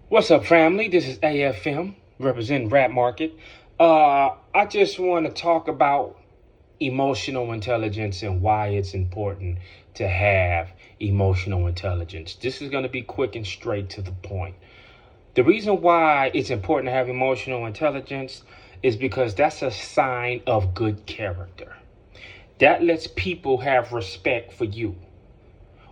What's up, family? This is AFM, representing Rap Market. I just want to talk about emotional intelligence and why it's important to have emotional intelligence. This is going to be quick and straight to the point. The reason why it's important to have emotional intelligence is because that's a sign of good character. That lets people have respect for you.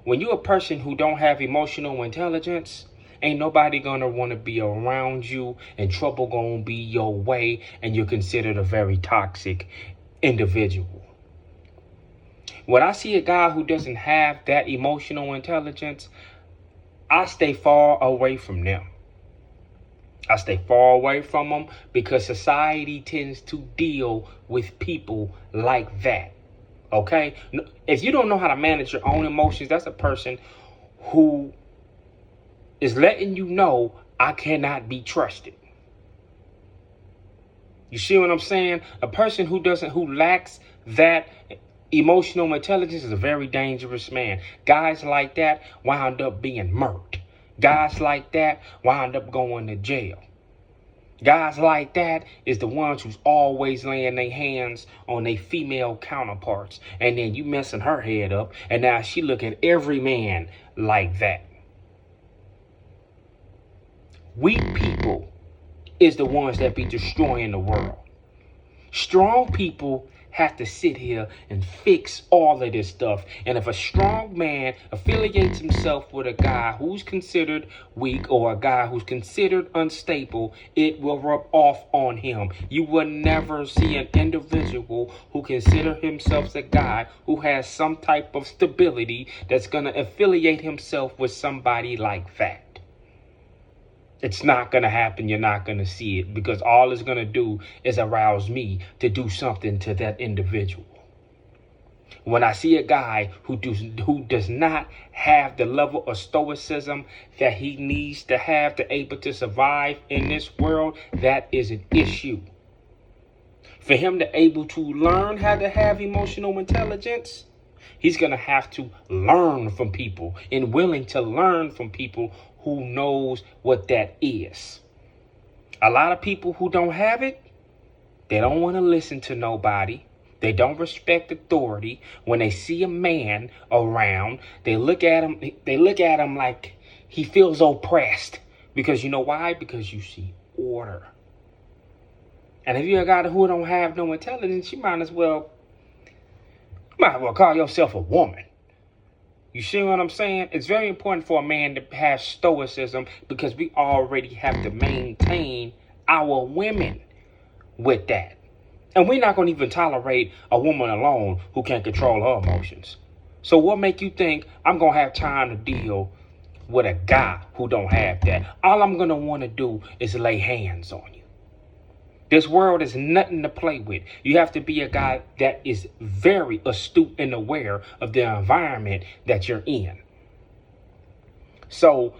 When you're a person who don't have emotional intelligence, ain't nobody gonna want to be around you, and trouble gonna be your way, and you're considered a very toxic individual. When I see a guy who doesn't have that emotional intelligence, I stay far away from them. I stay far away from them because society tends to deal with people like that. Okay? If you don't know how to manage your own emotions, that's a person who is letting you know I cannot be trusted. You see what I'm saying? A person who lacks that emotional intelligence is a very dangerous man. Guys like that wind up being murked. Guys like that wind up going to jail. Guys like that is the ones who's always laying their hands on their female counterparts. And then you messing her head up. And now she look at every man like that. Weak people is the ones that be destroying the world. Strong people have to sit here and fix all of this stuff. And if a strong man affiliates himself with a guy who's considered weak or a guy who's considered unstable, it will rub off on him. You will never see an individual who considers himself a guy who has some type of stability that's going to affiliate himself with somebody like that. It's not going to happen. You're not going to see it because all it's going to do is arouse me to do something to that individual. When I see a guy who does not have the level of stoicism that he needs to have to able to survive in this world, that is an issue. For him to able to learn how to have emotional intelligence, he's going to have to learn from people and willing to learn from people who knows what that is. A lot of people who don't have it, they don't want to listen to nobody. They don't respect authority. When they see a man around, they look at him like he feels oppressed. Because you know why? Because you see order. And if you're a guy who don't have no intelligence, you might as well call yourself a woman. You see what I'm saying? It's very important for a man to have stoicism because we already have to maintain our women with that. And we're not going to even tolerate a woman alone who can't control her emotions. So what make you think I'm going to have time to deal with a guy who don't have that? All I'm going to want to do is lay hands on you. This world is nothing to play with. You have to be a guy that is very astute and aware of the environment that you're in. So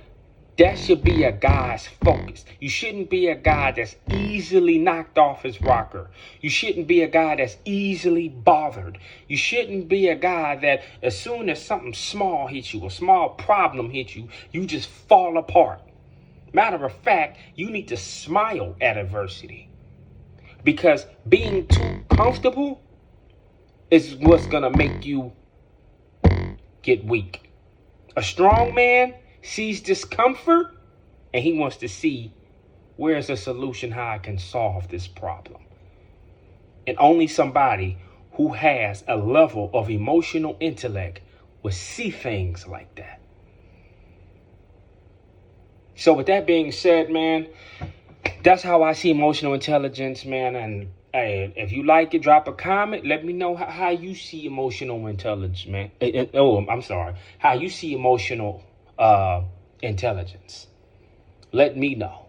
that should be a guy's focus. You shouldn't be a guy that's easily knocked off his rocker. You shouldn't be a guy that's easily bothered. You shouldn't be a guy that as soon as something small hits you, a small problem hits you, you just fall apart. Matter of fact, you need to smile at adversity. Because being too comfortable is what's going to make you get weak. A strong man sees discomfort and he wants to see where's the solution, how I can solve this problem. And only somebody who has a level of emotional intellect will see things like that. So with that being said, man, that's how I see emotional intelligence, man. And hey, if you like it, drop a comment. Let me know how you see emotional intelligence, man. How you see emotional intelligence. Let me know.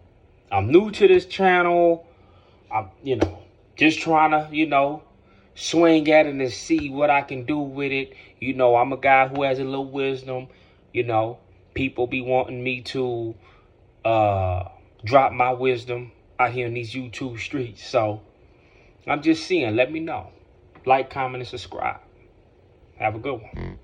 I'm new to this channel. I'm, just trying to, swing at it and see what I can do with it. I'm a guy who has a little wisdom. People be wanting me to drop my wisdom out here in these YouTube streets. So I'm just seeing. Let me know. Like, comment, and subscribe. Have a good one.